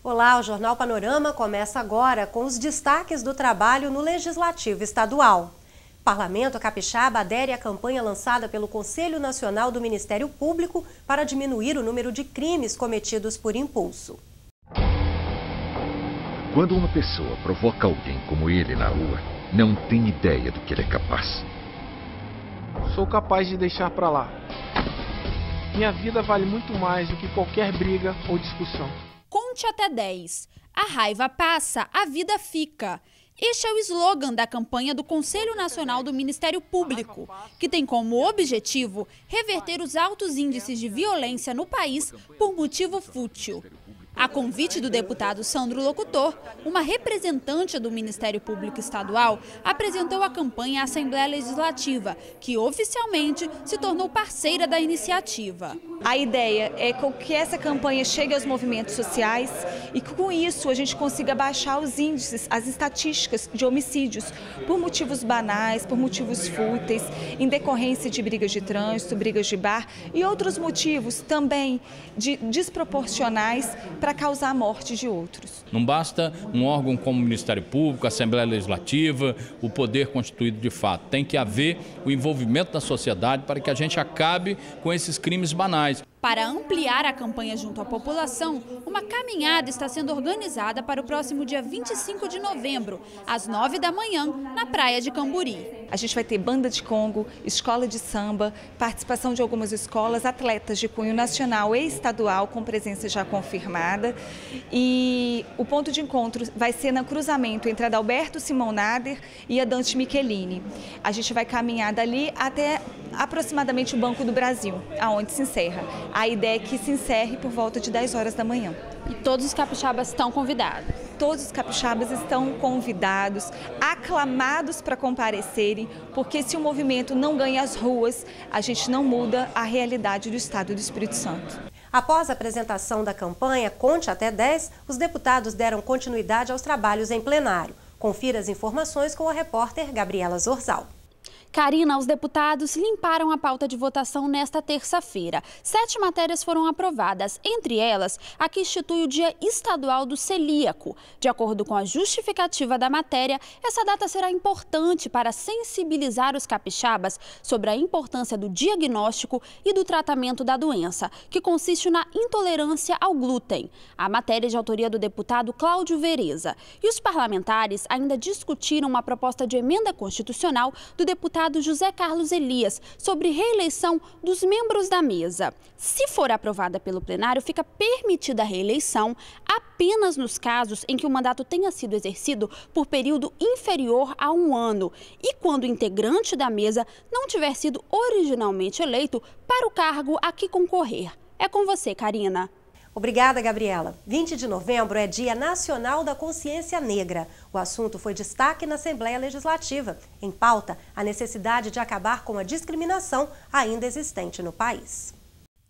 Olá, o Jornal Panorama começa agora com os destaques do trabalho no Legislativo Estadual. O Parlamento Capixaba adere à campanha lançada pelo Conselho Nacional do Ministério Público para diminuir o número de crimes cometidos por impulso. Quando uma pessoa provoca alguém como ele na rua, não tem ideia do que ele é capaz. Sou capaz de deixar pra lá. Minha vida vale muito mais do que qualquer briga ou discussão. Conte até 10. A raiva passa, a vida fica. Este é o slogan da campanha do Conselho Nacional do Ministério Público, que tem como objetivo reverter os altos índices de violência no país por motivo fútil. A convite do deputado Sandro Locutor, uma representante do Ministério Público Estadual, apresentou a campanha à Assembleia Legislativa, que oficialmente se tornou parceira da iniciativa. A ideia é que essa campanha chegue aos movimentos sociais e que com isso a gente consiga baixar os índices, as estatísticas de homicídios por motivos banais, por motivos fúteis, em decorrência de brigas de trânsito, brigas de bar e outros motivos também desproporcionais para causar a morte de outros. Não basta um órgão como o Ministério Público, a Assembleia Legislativa, o poder constituído de fato. Tem que haver o envolvimento da sociedade para que a gente acabe com esses crimes banais. Para ampliar a campanha junto à população, uma caminhada está sendo organizada para o próximo dia 25 de novembro, às 9 da manhã, na praia de Camburi. A gente vai ter banda de Congo, escola de samba, participação de algumas escolas, atletas de cunho nacional e estadual com presença já confirmada. E o ponto de encontro vai ser no cruzamento entre a Adalberto Simão Nader e a Dante Michelini. A gente vai caminhar dali até aproximadamente o Banco do Brasil, aonde se encerra. A ideia é que se encerre por volta de 10 horas da manhã. E todos os capixabas estão convidados? Todos os capixabas estão convidados, aclamados para comparecerem, porque se o movimento não ganha as ruas, a gente não muda a realidade do Estado do Espírito Santo. Após a apresentação da campanha Conte até 10, os deputados deram continuidade aos trabalhos em plenário. Confira as informações com a repórter Gabriela Zorzal. Karina, os deputados limparam a pauta de votação nesta terça-feira. 7 matérias foram aprovadas, entre elas a que institui o Dia Estadual do Celíaco. De acordo com a justificativa da matéria, essa data será importante para sensibilizar os capixabas sobre a importância do diagnóstico e do tratamento da doença, que consiste na intolerância ao glúten. A matéria é de autoria do deputado Cláudio Vereza. E os parlamentares ainda discutiram uma proposta de emenda constitucional do deputado José Carlos Elias sobre reeleição dos membros da mesa. Se for aprovada pelo plenário, fica permitida a reeleição apenas nos casos em que o mandato tenha sido exercido por período inferior a 1 ano e quando o integrante da mesa não tiver sido originalmente eleito para o cargo a que concorrer. É com você, Karina. Obrigada, Gabriela. 20 de novembro é Dia Nacional da Consciência Negra. O assunto foi destaque na Assembleia Legislativa. Em pauta, a necessidade de acabar com a discriminação ainda existente no país.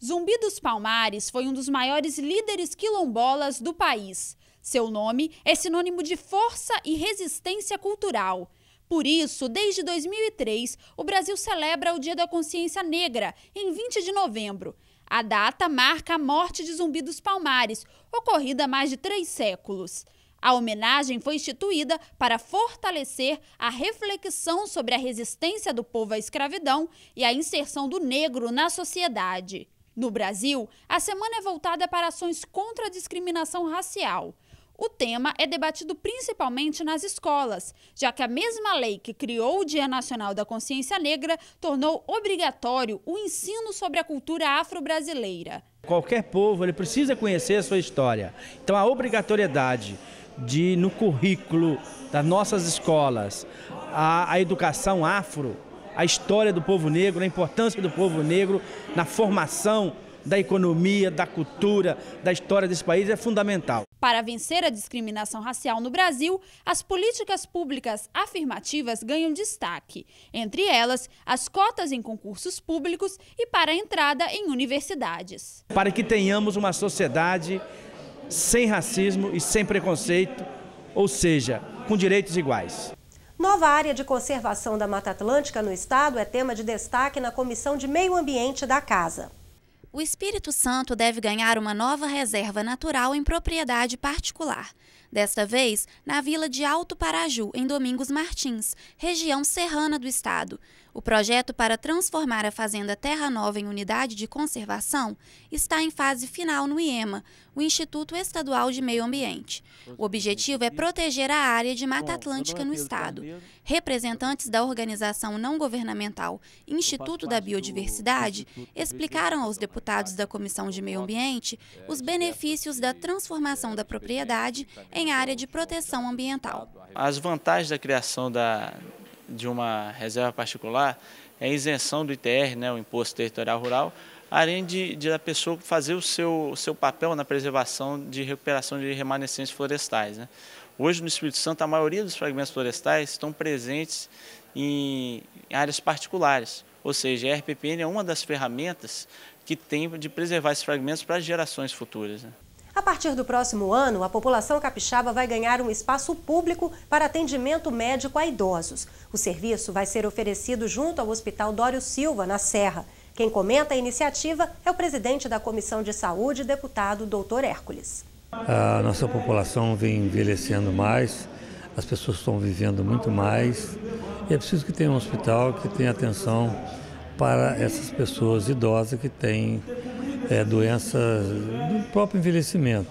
Zumbi dos Palmares foi um dos maiores líderes quilombolas do país. Seu nome é sinônimo de força e resistência cultural. Por isso, desde 2003, o Brasil celebra o Dia da Consciência Negra, em 20 de novembro. A data marca a morte de Zumbi dos Palmares, ocorrida há mais de 3 séculos. A homenagem foi instituída para fortalecer a reflexão sobre a resistência do povo à escravidão e a inserção do negro na sociedade. No Brasil, a semana é voltada para ações contra a discriminação racial. O tema é debatido principalmente nas escolas, já que a mesma lei que criou o Dia Nacional da Consciência Negra tornou obrigatório o ensino sobre a cultura afro-brasileira. Qualquer povo ele precisa conhecer a sua história. Então a obrigatoriedade de, no currículo das nossas escolas, a educação afro, a história do povo negro, a importância do povo negro na formação da economia, da cultura, da história desse país é fundamental. Para vencer a discriminação racial no Brasil, as políticas públicas afirmativas ganham destaque. Entre elas, as cotas em concursos públicos e para a entrada em universidades. Para que tenhamos uma sociedade sem racismo e sem preconceito, ou seja, com direitos iguais. Nova área de conservação da Mata Atlântica no estado é tema de destaque na Comissão de Meio Ambiente da Casa. O Espírito Santo deve ganhar uma nova reserva natural em propriedade particular. Desta vez, na vila de Alto Paraju, em Domingos Martins, região serrana do estado. O projeto para transformar a Fazenda Terra Nova em unidade de conservação está em fase final no IEMA, o Instituto Estadual de Meio Ambiente. O objetivo é proteger a área de Mata Atlântica no estado. Representantes da organização não governamental Instituto da Biodiversidade explicaram aos deputados da Comissão de Meio Ambiente os benefícios da transformação da propriedade em área de proteção ambiental. As vantagens da criação de uma reserva particular é a isenção do ITR, o Imposto Territorial Rural, além de a pessoa fazer o seu papel na preservação de recuperação de remanescentes florestais. Hoje, no Espírito Santo, a maioria dos fragmentos florestais estão presentes em áreas particulares, ou seja, a RPPN é uma das ferramentas que tem de preservar esses fragmentos para gerações futuras. A partir do próximo ano, a população capixaba vai ganhar um espaço público para atendimento médico a idosos. O serviço vai ser oferecido junto ao Hospital Dório Silva, na Serra. Quem comenta a iniciativa é o presidente da Comissão de Saúde, deputado Dr. Hércules. A nossa população vem envelhecendo mais, as pessoas estão vivendo muito mais e é preciso que tenha um hospital que tenha atenção para essas pessoas idosas que têm doenças do próprio envelhecimento,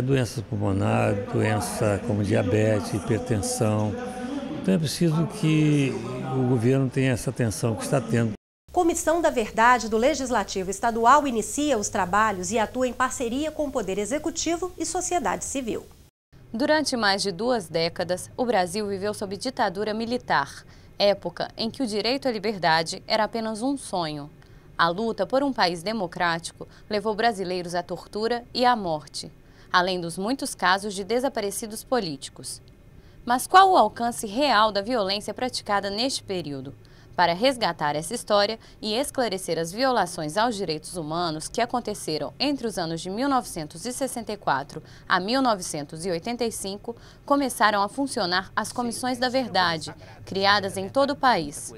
doenças pulmonares, doença como diabetes, hipertensão. Então é preciso que o governo tenha essa atenção que está tendo. Comissão da Verdade do Legislativo Estadual inicia os trabalhos e atua em parceria com o Poder Executivo e sociedade civil. Durante mais de 2 décadas, o Brasil viveu sob ditadura militar, época em que o direito à liberdade era apenas um sonho. A luta por um país democrático levou brasileiros à tortura e à morte, além dos muitos casos de desaparecidos políticos. Mas qual o alcance real da violência praticada neste período? Para resgatar essa história e esclarecer as violações aos direitos humanos que aconteceram entre os anos de 1964 a 1985, começaram a funcionar as Comissões da Verdade, criadas em todo o país.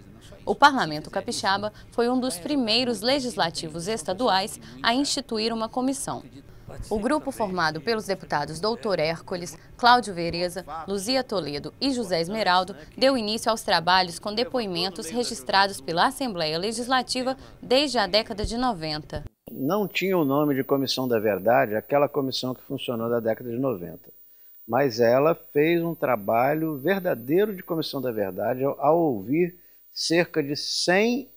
O Parlamento Capixaba foi um dos primeiros legislativos estaduais a instituir uma comissão. O grupo, formado pelos deputados Dr. Hércules, Cláudio Vereza, Luzia Toledo e José Esmeraldo, deu início aos trabalhos com depoimentos registrados pela Assembleia Legislativa desde a década de 90. Não tinha o nome de Comissão da Verdade, aquela comissão que funcionou da década de 90. Mas ela fez um trabalho verdadeiro de Comissão da Verdade ao ouvir cerca de 100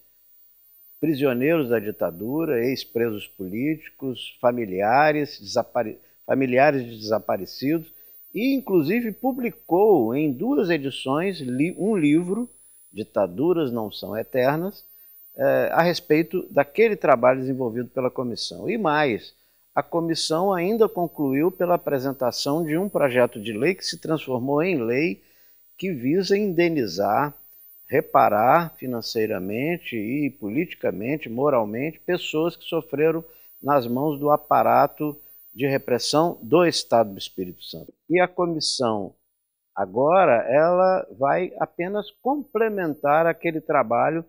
prisioneiros da ditadura, ex-presos políticos, familiares de desaparecidos, e inclusive publicou em 2 edições um livro, Ditaduras Não São Eternas, a respeito daquele trabalho desenvolvido pela comissão. E mais, a comissão ainda concluiu pela apresentação de um projeto de lei que se transformou em lei que visa indenizar, reparar financeiramente e politicamente, moralmente, pessoas que sofreram nas mãos do aparato de repressão do Estado do Espírito Santo. E a comissão, agora, ela vai apenas complementar aquele trabalho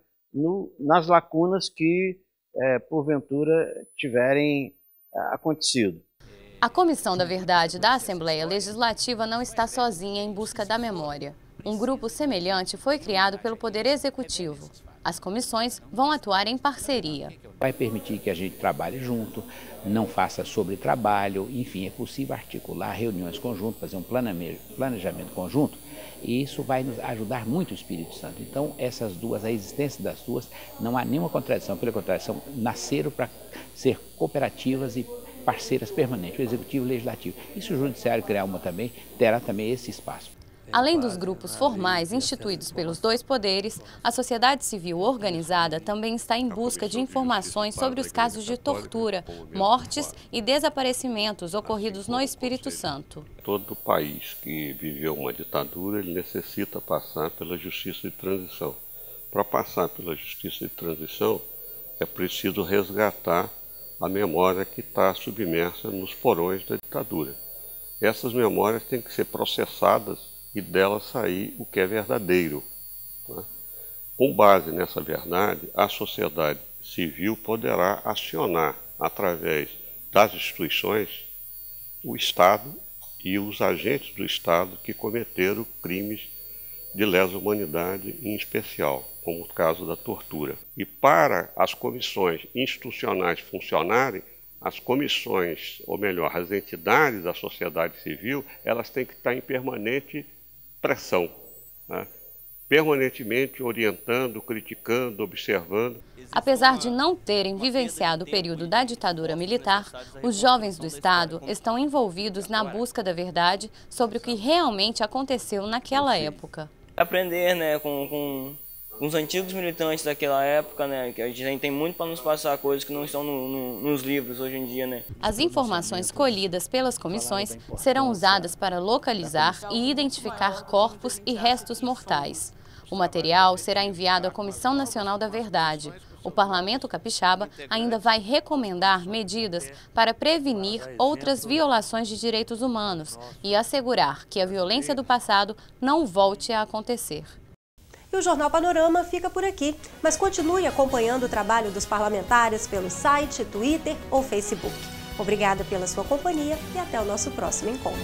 nas lacunas que, porventura, tiverem acontecido. A Comissão da Verdade da Assembleia Legislativa não está sozinha em busca da memória. Um grupo semelhante foi criado pelo Poder Executivo. As comissões vão atuar em parceria. Vai permitir que a gente trabalhe junto, não faça sobretrabalho, enfim, é possível articular reuniões conjuntas, fazer um planejamento conjunto, e isso vai nos ajudar muito o Espírito Santo. Então, a existência das duas, não há nenhuma contradição, pela contradição, nasceram para ser cooperativas e parceiras permanentes, o Executivo e o Legislativo. E se o Judiciário criar uma também, terá também esse espaço. Além dos grupos formais instituídos pelos 2 poderes, a sociedade civil organizada também está em busca de informações sobre os casos de tortura, mortes e desaparecimentos ocorridos no Espírito Santo. Todo país que viveu uma ditadura, ele necessita passar pela justiça de transição. Para passar pela justiça de transição, é preciso resgatar a memória que está submersa nos porões da ditadura. Essas memórias têm que ser processadas e dela sair o que é verdadeiro. Com base nessa verdade, a sociedade civil poderá acionar, através das instituições, o Estado e os agentes do Estado que cometeram crimes de lesa humanidade, em especial, como o caso da tortura. E para as comissões institucionais funcionarem, as comissões, ou melhor, as entidades da sociedade civil, elas têm que estar em permanente pressão, né? Permanentemente orientando, criticando, observando. Apesar de não terem vivenciado o período da ditadura militar, os jovens do Estado estão envolvidos na busca da verdade sobre o que realmente aconteceu naquela época. Aprender, né, com os antigos militantes daquela época, né, que a gente tem muito para nos passar coisas que não estão nos livros hoje em dia, né. As informações colhidas pelas comissões serão usadas para localizar e identificar corpos e restos mortais. O material será enviado à Comissão Nacional da Verdade. O Parlamento Capixaba ainda vai recomendar medidas para prevenir outras violações de direitos humanos e assegurar que a violência do passado não volte a acontecer. E o Jornal Panorama fica por aqui, mas continue acompanhando o trabalho dos parlamentares pelo site, Twitter ou Facebook. Obrigada pela sua companhia e até o nosso próximo encontro.